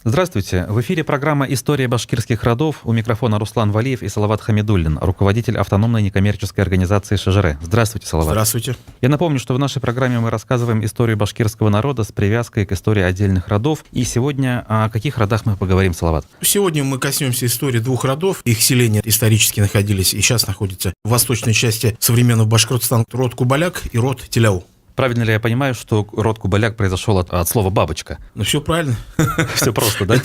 Здравствуйте. В эфире программа «История башкирских родов». У микрофона Руслан Валиев и Салават Хамидуллин, руководитель автономной некоммерческой организации «Шажаре». Здравствуйте, Салават. Здравствуйте. Я напомню, что в нашей программе мы рассказываем историю башкирского народа с привязкой к истории отдельных родов. И сегодня о каких родах мы поговорим, Салават? Сегодня мы коснемся истории двух родов. Их селения исторически находились и сейчас находятся в восточной части современного Башкортостана. Род Кубаляк и род Теляу. Правильно ли я понимаю, что род Кубаляк произошел от слова «бабочка»? Ну, все правильно. Все просто, да?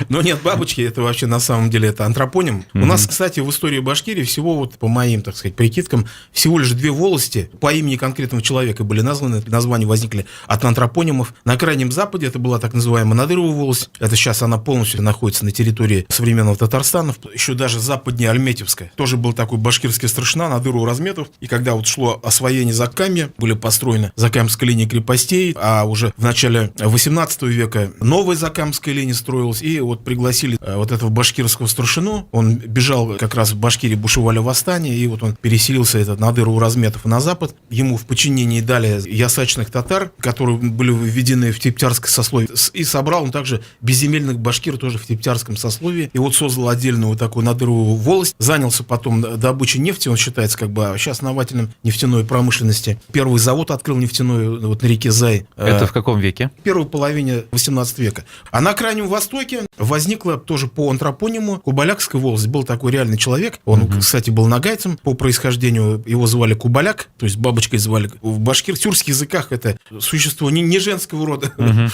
Но нет, бабочки, это вообще на самом деле это антропоним. У нас, кстати, в истории Башкирии всего, вот по моим, так сказать, прикидкам, всего лишь две волости по имени конкретного человека были названы. Названия возникли от антропонимов. На Крайнем Западе это была так называемая Надырова волость. Это сейчас она полностью находится на территории современного Татарстана. Еще даже западнее Альметьевская. Тоже был такой башкирский старшина Надыру Разметов. И когда вот шло освоение Закамья, были построены Закамская линия крепостей, а уже в начале 18 века новая Закамская линия строилась, и вот пригласили вот этого башкирского старшину. Он бежал как раз в Башкирии, бушевали восстания, и вот он переселился Надыр Уразметов на запад. Ему в подчинении дали ясачных татар, которые были введены в Тептярское сословие, и собрал он также безземельных башкир тоже в Тептярском сословии, и вот создал отдельную вот такую Надырову волость, занялся потом добычей нефти, он считается как бы вообще основателем нефтяной промышленности. Первый завод открыл нефтяной вот на реке Зай. Это в каком веке? В первой половине 18 века. А на Крайнем Востоке возникла тоже по антропониму Кубалякская волость. Был такой реальный человек. Он, кстати, был нагайцем по происхождению. Его звали Кубаляк, то есть бабочкой звали. В башкирских языках это существо не женского рода.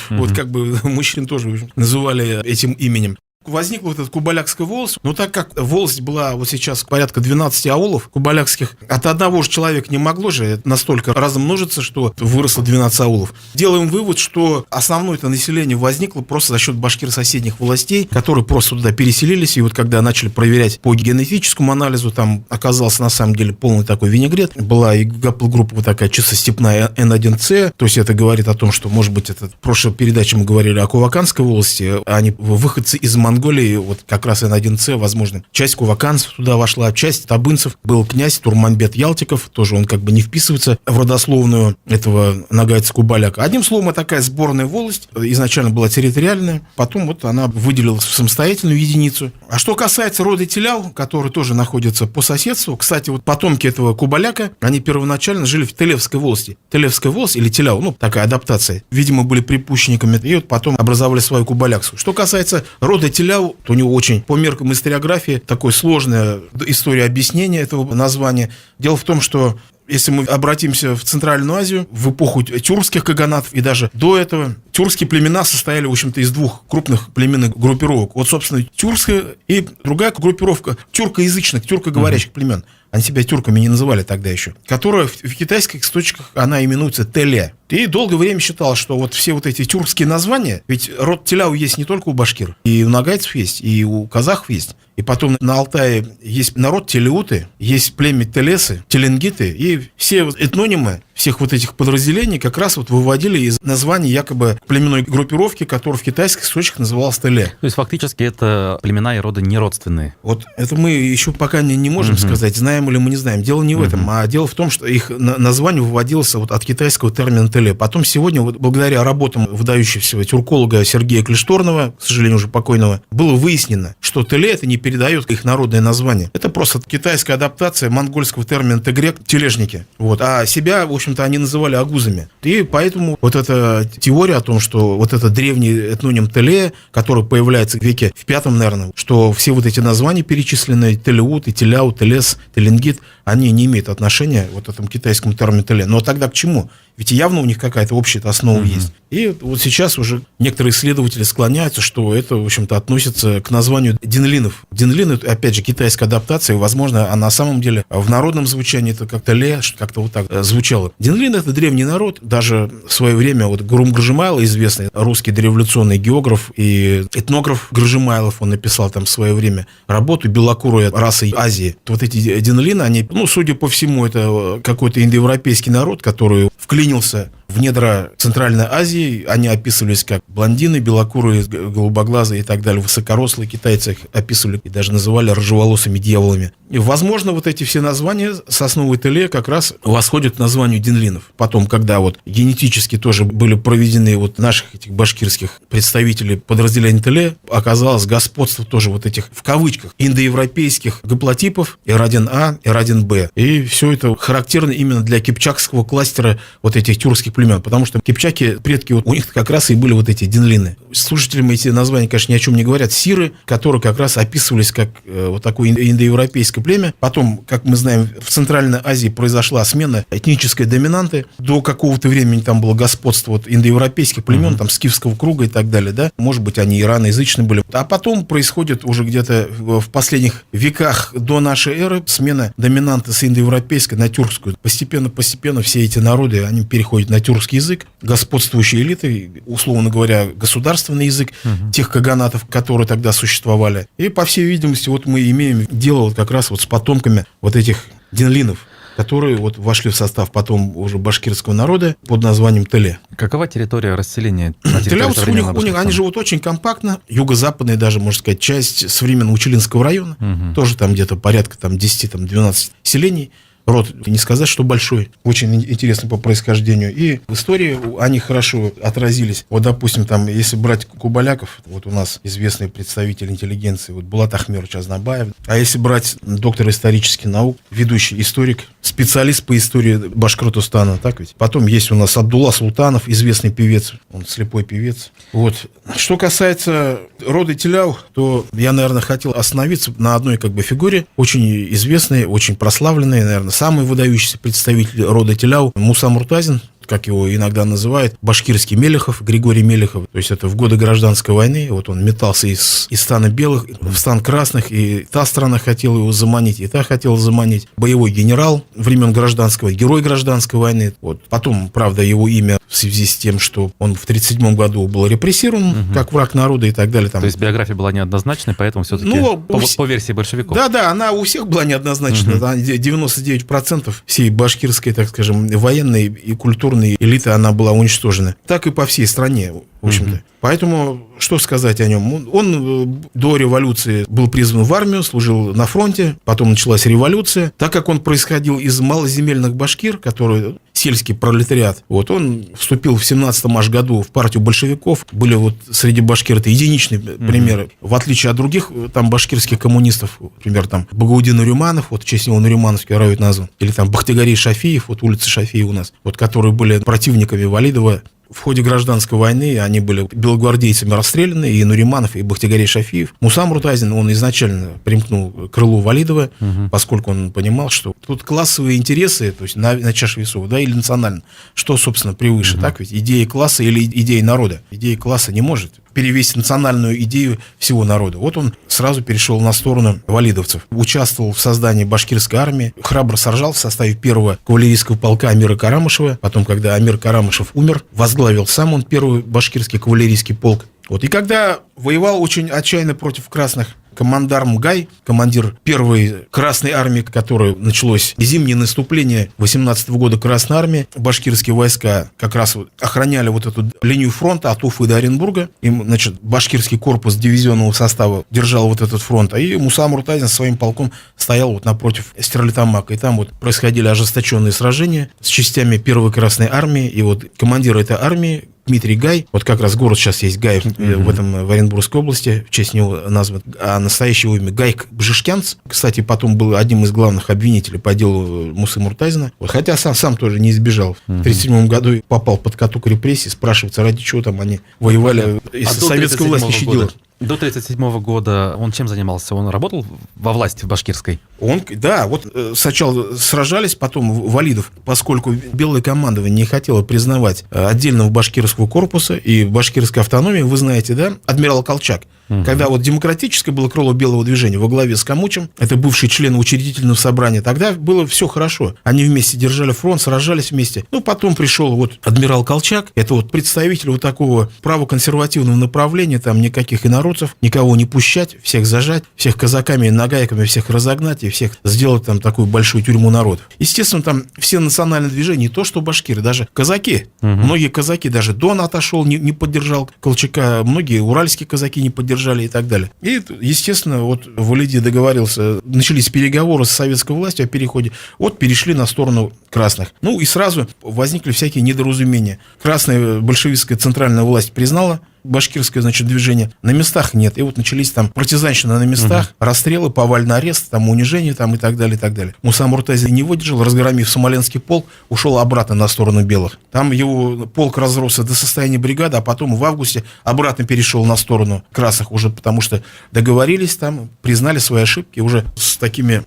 Вот как бы мужчин тоже называли этим именем. Возникла вот эта Кубалякская волость. Но так как волость была вот сейчас порядка 12 аулов кубалякских, от одного же человека не могло же настолько размножиться, что выросло 12 аулов. Делаем вывод, что основное это население возникло просто за счет башкир соседних властей, которые просто туда переселились. И вот когда начали проверять по генетическому анализу, там оказался на самом деле полный такой винегрет. Была и гаплогруппа вот такая чисто степная N1C. То есть это говорит о том, что, может быть, это в прошлой передаче мы говорили о Куваканской волости. Они выходцы из Монголии, вот как раз N1C, возможно, часть куваканцев туда вошла, часть табынцев. Был князь Турманбет Ялтиков, тоже он как бы не вписывается в родословную этого нагайца Кубаляка. Одним словом, это такая сборная волость, изначально была территориальная, потом вот она выделилась в самостоятельную единицу. А что касается рода Теляу, который тоже находится по соседству, кстати, вот потомки этого Кубаляка, они первоначально жили в Телевской волости. Телевская волость или Теляу, ну, такая адаптация. Видимо, были припущенниками, и вот потом образовали свою Кубалякскую. Что касается рода Теляу, у него очень, по меркам историографии, такое сложная история объяснения этого названия. Дело в том, что если мы обратимся в Центральную Азию, в эпоху тюркских каганатов и даже до этого, тюркские племена состояли, в общем-то, из двух крупных племенных группировок. Вот, собственно, тюркская и другая группировка тюркоязычных, тюркоговорящих племен. Они себя тюрками не называли тогда еще. Которая в китайских источниках, она именуется Теле. И долгое время считалось, что вот все вот эти тюркские названия, ведь род Теляу есть не только у башкир, и у нагайцев есть, и у казахов есть. И потом на Алтае есть народ Телеуты, есть племя Телесы, Теленгиты, и все этнонимы всех вот этих подразделений как раз вот выводили из названий якобы племенной группировки, которая в китайских источниках называлась Теле. То есть фактически это племена и роды не родственные. Вот это мы еще пока не можем сказать, знаем или мы не знаем. Дело не в этом, а дело в том, что их название выводилось вот от китайского термина Теле. Потом сегодня, вот благодаря работам выдающегося тюрколога Сергея Клишторного, к сожалению, уже покойного, было выяснено, что Теле это не передает их народное название. Это просто китайская адаптация монгольского термина тегрек – тележники. Вот. А себя, в общем-то, они называли агузами. И поэтому вот эта теория о том, что вот этот древний этноним Теле, который появляется в веке в V, наверное, что все вот эти названия перечисленные, Телеут, и Теляу, Телес, Теленгит, они не имеют отношения вот этому китайскому термину Теле. Но тогда к чему? Ведь явно у них какая-то общая основа есть. И вот сейчас уже некоторые исследователи склоняются, что это, в общем-то, относится к названию динлинов. Динлин – это, опять же, китайская адаптация, и, возможно, а на самом деле в народном звучании это как-то ле, как-то вот так звучало. Динлин – это древний народ. Даже в свое время вот Гурум Гржимайло, известный русский дореволюционный географ и этнограф Гржимайлов, он написал там в свое время работу «Белокурая раса Азии». Вот эти динлины, они, ну, судя по всему, это какой-то индоевропейский народ, который вклинился в недра Центральной Азии. Они описывались как блондины, белокурые, голубоглазые и так далее, высокорослые. Китайцы их описывали и даже называли рыжеволосыми дьяволами. И, возможно, вот эти все названия с основой Теле как раз восходят к названию денлинов. Потом, когда вот генетически тоже были проведены вот наших этих башкирских представителей подразделений ТЛ, оказалось господство тоже вот этих, в кавычках, индоевропейских гаплотипов R1A, R1B. И все это характерно именно для кипчакского кластера вот этих тюркских племен, потому что кипчаки, предки, вот, у них как раз и были вот эти денлины. Слушателям эти названия, конечно, ни о чем не говорят. Сиры, которые как раз описывались как вот такое индоевропейское племя. Потом, как мы знаем, в Центральной Азии произошла смена этнической доминанты. До какого-то времени там было господство вот индоевропейских племен, там скифского круга и так далее, да. Может быть, они ираноязычные были. А потом происходит уже где-то в последних веках до нашей эры смена доминанты с индоевропейской на тюркскую. Постепенно все эти народы, они переходят на тюркский язык. Господствующие элиты, условно говоря, государственный язык тех каганатов, которые тогда существовали. И, по всей видимости, вот мы имеем дело вот как раз вот с потомками вот этих денлинов, которые вот вошли в состав потом уже башкирского народа под названием ТЛ. Какова территория расселения на территории ТЛ, у современного них Башкортостана? они живут очень компактно. Юго-западная даже, можно сказать, часть современного Училинского района. Тоже там где-то порядка 10-12 селений. Род, не сказать, что большой, очень интересный по происхождению. И в истории они хорошо отразились. Вот, допустим, там, если брать кубаляков, вот у нас известный представитель интеллигенции, вот Булат Ахмерович Азнабаев. А если брать доктора исторических наук, ведущий историк, специалист по истории Башкортостана, так ведь? Потом есть у нас Абдулла Султанов, известный певец, он слепой певец. Вот. Что касается рода Теляу, то я, наверное, хотел остановиться на одной фигуре, очень известной, очень прославленной, наверное, самый выдающийся представитель рода Теляу Муса Муртазин, как его иногда называют, башкирский Мелехов, Григорий Мелехов. То есть это в годы гражданской войны. Вот он метался из стана белых в стан красных, и та страна хотела его заманить, и та хотела заманить. Боевой генерал времен гражданского, герой гражданской войны. Вот. Потом, правда, его имя в связи с тем, что он в 1937 году был репрессирован, как враг народа и так далее. Там. То есть биография была неоднозначной, поэтому все-таки по версии большевиков. Да, она у всех была неоднозначная. 99% всей башкирской, так скажем, военной и культурной элиты, она была уничтожена. Так и по всей стране, в общем-то. Поэтому, что сказать о нем? Он до революции был призван в армию, служил на фронте, потом началась революция. Так как он происходил из малоземельных башкир, которые сельский пролетариат, вот он вступил в 17-м аж году в партию большевиков. Были вот среди башкир это единичные примеры. В отличие от других там башкирских коммунистов, например, там Багаудин Нуриманов, вот в честь него Нуримановский район назван, или там Бахтигарий Шафиев, вот улица Шафиева у нас, вот которые были противниками Валидова. В ходе гражданской войны они были белогвардейцами расстреляны, и Нуриманов, и Бахтигарий Шафиев. Муса Муртазин, он изначально примкнул к крылу Валидова, поскольку он понимал, что тут классовые интересы, то есть на чаше весов, да, или национально, что, собственно, превыше, так ведь? Идея класса или идея народа? Идея класса не может перевесить национальную идею всего народа. Вот он сразу перешел на сторону валидовцев. Участвовал в создании башкирской армии, храбро сражал в составе первого кавалерийского полка Амира Карамышева. Потом, когда Амир Карамышев умер, возглавил сам он первый башкирский кавалерийский полк. Вот. И когда воевал очень отчаянно против красных, командарм Гай, командир первой Красной армии, которой началось зимнее наступление 18 года Красной армии, башкирские войска как раз охраняли вот эту линию фронта от Уфы до Оренбурга. Им, значит, башкирский корпус дивизионного состава держал вот этот фронт, и Муса Муртазин со своим полком стоял вот напротив Стерлитамака. И там вот происходили ожесточенные сражения с частями первой Красной армии, и вот командир этой армии Дмитрий Гай, вот как раз город сейчас есть Гай в Оренбургской области, в честь него назван, а настоящее его имя Гайк Бжишкянц, кстати, потом был одним из главных обвинителей по делу Мусы Муртазина, хотя сам тоже не избежал. В 1937 году попал под каток репрессий, спрашивается, ради чего там они воевали, если советская власть не щадила. До 1937 года он чем занимался? Он работал во власти в башкирской? Да, вот сначала сражались, потом Валидов, поскольку белое командование не хотело признавать отдельного башкирского корпуса и башкирской автономии, вы знаете, да, адмирал Колчак. Когда вот демократическое было крыло белого движения во главе с Камучем, это бывший член учредительного собрания, тогда было все хорошо. Они вместе держали фронт, сражались вместе. Ну, потом пришел вот адмирал Колчак, это вот представитель вот такого правоконсервативного направления, там никаких инородцев, никого не пущать, всех зажать, всех казаками и нагайками всех разогнать и всех сделать там такую большую тюрьму народов. Естественно, там все национальные движения, не то что башкиры, даже казаки. Многие казаки, даже Дон отошел, не поддержал Колчака, многие уральские казаки не поддержали держали и так далее. И, естественно, вот Валиди договорился, начались переговоры с советской властью о переходе, вот перешли на сторону красных. Ну и сразу возникли всякие недоразумения. Красная большевистская центральная власть признала башкирское, значит, движение. На местах нет. И вот начались там партизанщина на местах, расстрелы, повальный арест, там унижение там, и так далее, и так далее. Муса Муртази не выдержал, разгромив Смоленский полк, ушел обратно на сторону белых. Там его полк разросся до состояния бригады, а потом в августе обратно перешел на сторону красных уже, потому что договорились там, признали свои ошибки, уже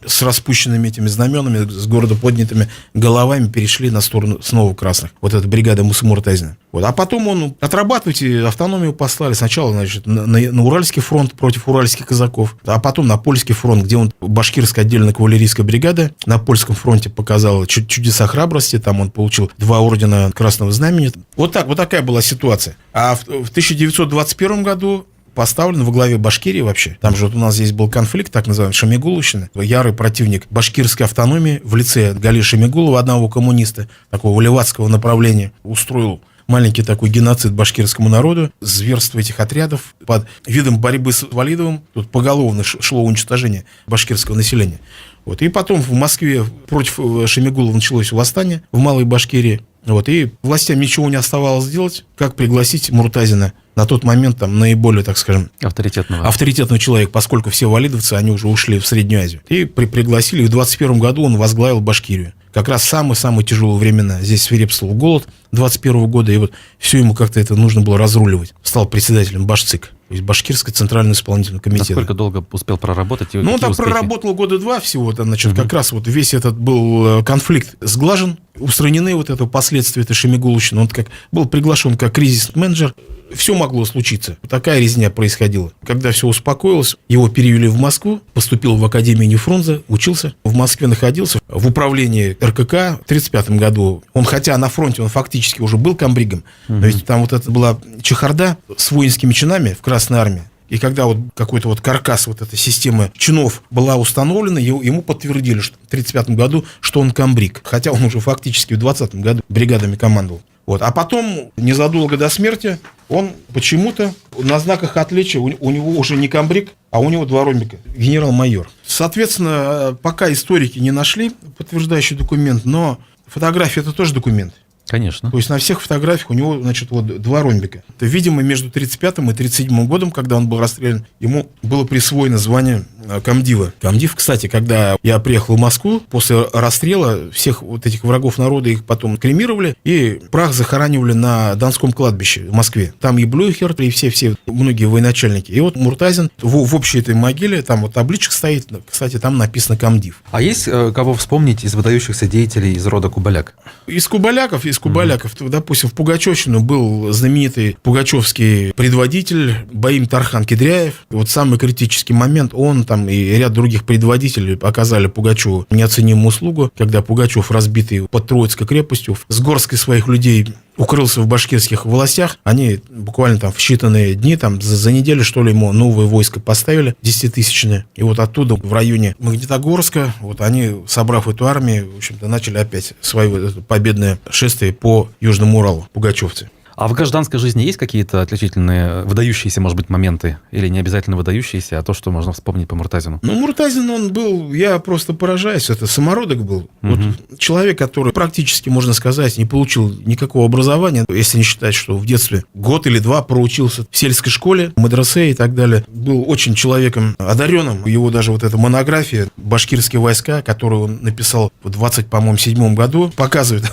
с распущенными этими знаменами, с гордо поднятыми головами перешли на сторону снова красных. Вот эта бригада Мусы Муртазина. Вот. А потом он отрабатывать автономию послали. Сначала, значит, на Уральский фронт против уральских казаков, а потом на Польский фронт, где он башкирская отдельная кавалерийская бригада на Польском фронте показала чудеса храбрости. Там он получил 2 ордена Красного Знамени. Вот такая была ситуация. А в 1921 году поставлен во главе Башкирии вообще. Там же вот у нас здесь был конфликт, так называемый, Шамигуловщина. Ярый противник башкирской автономии в лице Гали Шамигулова, одного коммуниста, такого левацкого направления, устроил маленький такой геноцид башкирскому народу, зверство этих отрядов под видом борьбы с Валидовым. Тут поголовно шло уничтожение башкирского населения. Вот. И потом в Москве против Шамигулова началось восстание в Малой Башкирии. Вот. И властям ничего не оставалось делать, как пригласить Муртазина, на тот момент там наиболее, так скажем, авторитетного человека, поскольку все валидовцы, они уже ушли в Среднюю Азию. И пригласили, и в 21 году он возглавил Башкирию. Как раз самые-самые тяжелые времена. Здесь свирепствовал голод 21 года, и вот все ему как-то это нужно было разруливать. Стал председателем Башцик, то есть Башкирского центрального исполнительного комитета. Насколько долго успел проработать? Ну, он там проработал 2 года всего. Там, значит, как раз вот весь этот был конфликт сглажен, устранены вот это последствия этой Шамигуловщины. Он как был приглашен как кризис-менеджер. Все могло случиться. Такая резня происходила. Когда все успокоилось, его перевели в Москву, поступил в Академию имени Фрунзе, учился, в Москве находился, в управлении РКК в 1935 году. Он, хотя на фронте он фактически уже был комбригом, то есть там вот это была чехарда с воинскими чинами в Красной Армии. И когда вот какой-то вот каркас вот этой системы чинов была установлена, ему подтвердили что в 1935 году, что он комбриг. Хотя он уже фактически в 1920 году бригадами командовал. Вот. А потом, незадолго до смерти, он почему-то на знаках отличия, у него уже не комбриг, а у него 2 ромбика, генерал-майор. Соответственно, пока историки не нашли подтверждающий документ, но фотография – это тоже документ. Конечно. То есть на всех фотографиях у него, значит, вот 2 ромбика. Это, видимо, между 1935 и 1937 годом, когда он был расстрелян, ему было присвоено звание комдива. Комдив, кстати, когда я приехал в Москву, после расстрела всех вот этих врагов народа, их потом кремировали, и прах захоранивали на Донском кладбище в Москве. Там и Блюхер, и все многие военачальники. И вот Муртазин в общей этой могиле, там вот табличка стоит, кстати, там написано комдив. А есть кого вспомнить из выдающихся деятелей из рода Кубаляк? Из Кубаляков, допустим, в Пугачевщину был знаменитый пугачевский предводитель Баим Тархан Кедряев. Вот самый критический момент, он там и ряд других предводителей оказали Пугачеву неоценимую услугу, когда Пугачев, разбитый под Троицкой крепостью, с горсткой своих людей укрылся в башкирских властях, они буквально там в считанные дни, там за неделю, что ли, ему новое войско поставили, 10-тысячное. И вот оттуда, в районе Магнитогорска, вот они, собрав эту армию, в общем-то, начали опять свое победное шествие по Южному Уралу, пугачевцы. А в гражданской жизни есть какие-то отличительные, выдающиеся, может быть, моменты? Или не обязательно выдающиеся, а то, что можно вспомнить по Муртазину? Ну, Муртазин, он был, я просто поражаюсь, это самородок был. Вот человек, который практически, можно сказать, не получил никакого образования, если не считать, что в детстве 1 или 2 года проучился в сельской школе, медресе и так далее. Был очень человеком одаренным. Его даже вот эта монография «Башкирские войска», которую он написал в 27 году, показывает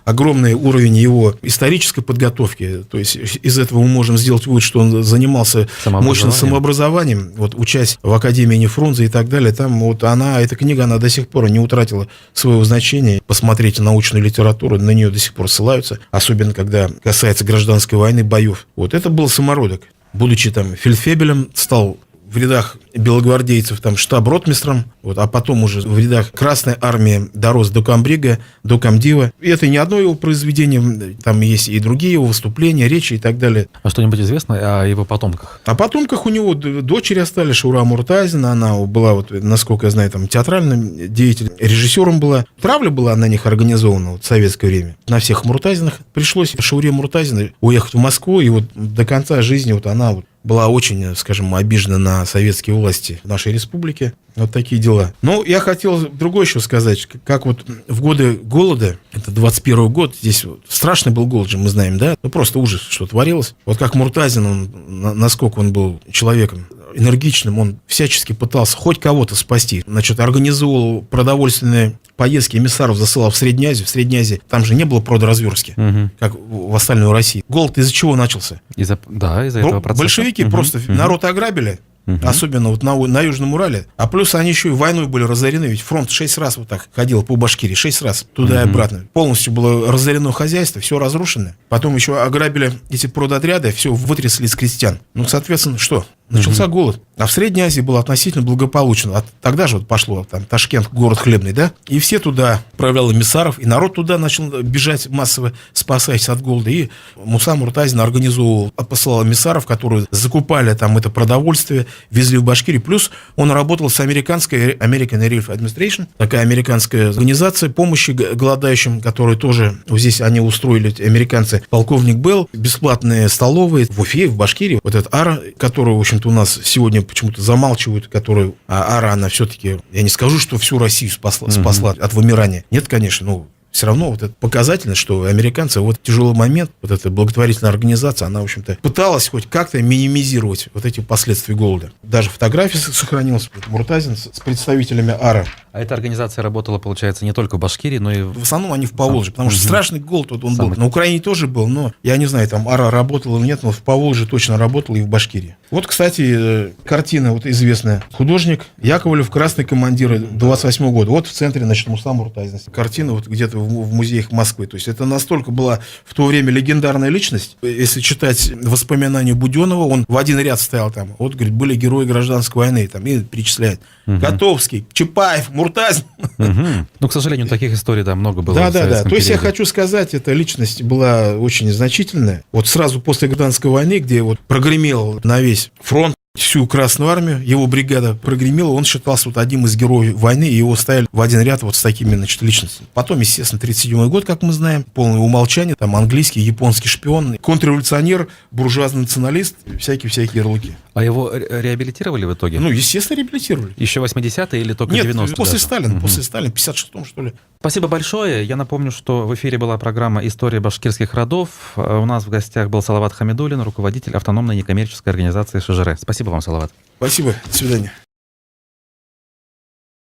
огромный уровень его исторической подготовки. То есть из этого мы можем сделать вывод, что он занимался мощным самообразованием, вот, учась в Академии имени Фрунзе и так далее. Там вот эта книга, она до сих пор не утратила своего значения. Посмотрите научную литературу, на нее до сих пор ссылаются, особенно когда касается гражданской войны, боев. Вот это был самородок. Будучи там фельдфебелем, стал в рядах белогвардейцев там штаб-ротмистром, вот, а потом уже в рядах Красной армии дорос до комбрига, до комдива. И это не одно его произведение, там есть и другие его выступления, речи и так далее. А что-нибудь известно о его потомках? О потомках у него дочери остались, Шура Муртазина, она была, вот, насколько я знаю, там театральным деятелем, режиссером была. Травля была на них организована вот, в советское время. На всех Муртазинах пришлось Шуре Муртазиной уехать в Москву, и вот до конца жизни вот она вот была очень, скажем, обижена на советские власти в нашей республике. Вот такие дела. Но я хотел другое еще сказать, как вот в годы голода, это 21 год, здесь вот страшный был голод же, мы знаем, да? Ну, просто ужас, что творилось. Вот как Муртазин, насколько он был человеком энергичным, он всячески пытался хоть кого-то спасти. Значит, организовал продовольственные поездки эмиссаров, засылал в Среднюю Азию. В Средней Азии там же не было продразверстки, как в остальной России. Голод из-за чего начался? Из-за этого процесса. Большевики просто народ ограбили. Особенно вот на Южном Урале. А плюс они еще и войной были разорены. Ведь фронт 6 раз вот так ходил по Башкирии. 6 раз туда и обратно. Полностью было разорено хозяйство, все разрушено. Потом еще ограбили эти продотряды, все вытрясли из крестьян. Ну, соответственно, что? Начался голод. А в Средней Азии было относительно благополучно. Тогда же вот пошло, там, Ташкент, город хлебный, да? И все туда отправлял эмиссаров, и народ туда начал бежать массово, спасаясь от голода. И Муса Муртазин организовывал, посылал эмиссаров, которые закупали там это продовольствие, везли в Башкирию. Плюс он работал с американской American Relief Administration, такая американская организация помощи голодающим, которые тоже, вот здесь они устроили, американцы, полковник Белл, бесплатные столовые в Уфе, в Башкирии. Вот этот АРА, который, в общем-то, у нас сегодня почему-то замалчивают, который АРА, она все-таки, я не скажу, что всю Россию спасла от вымирания. Нет, конечно, ну, все равно вот это показательно, что американцы вот тяжелый момент, вот эта благотворительная организация, она, в общем-то, пыталась хоть как-то минимизировать вот эти последствия голода. Даже фотография сохранилась, Муртазин с представителями АРА. А эта организация работала, получается, не только в Башкирии, но и... В основном они в Поволжье, потому что страшный голод вот он был. На Украине тоже был, но я не знаю, там АРА работал или нет, но в Поволжье точно работал и в Башкирии. Вот, кстати, картина вот известная. Художник Яковлев, «Красный командир», 28 года. Вот в центре, значит, Муса Муртазин. Картина вот где-то в музеях Москвы. То есть это настолько была в то время легендарная личность. Если читать воспоминания Буденова, он в один ряд стоял там. Вот, говорит, были герои гражданской войны, там, и перечисляет. Котовский, Чапаев, Муртазин. Ну, к сожалению, таких историй, да, много было. Да. То есть я хочу сказать, эта личность была очень значительная. Вот сразу после гражданской войны, где вот прогремел на весь фронт, всю Красную Армию, его бригада прогремела, он считался вот одним из героев войны, и его ставили в один ряд вот с такими, значит, личностями. Потом, естественно, 1937 год, как мы знаем, полное умолчание, там английский, японский шпион, контрреволюционер, буржуазный националист, всякие ярлыки. А его реабилитировали в итоге? Ну, естественно, реабилитировали. Еще 80-е или только 90-е? Нет, после Сталина, в 56-м, что ли. Спасибо большое. Я напомню, что в эфире была программа «История башкирских родов». У нас в гостях был Салават Хамидуллин, руководитель автономной некоммерческой организации ШЖР. Спасибо вам, Салават. Спасибо. До свидания.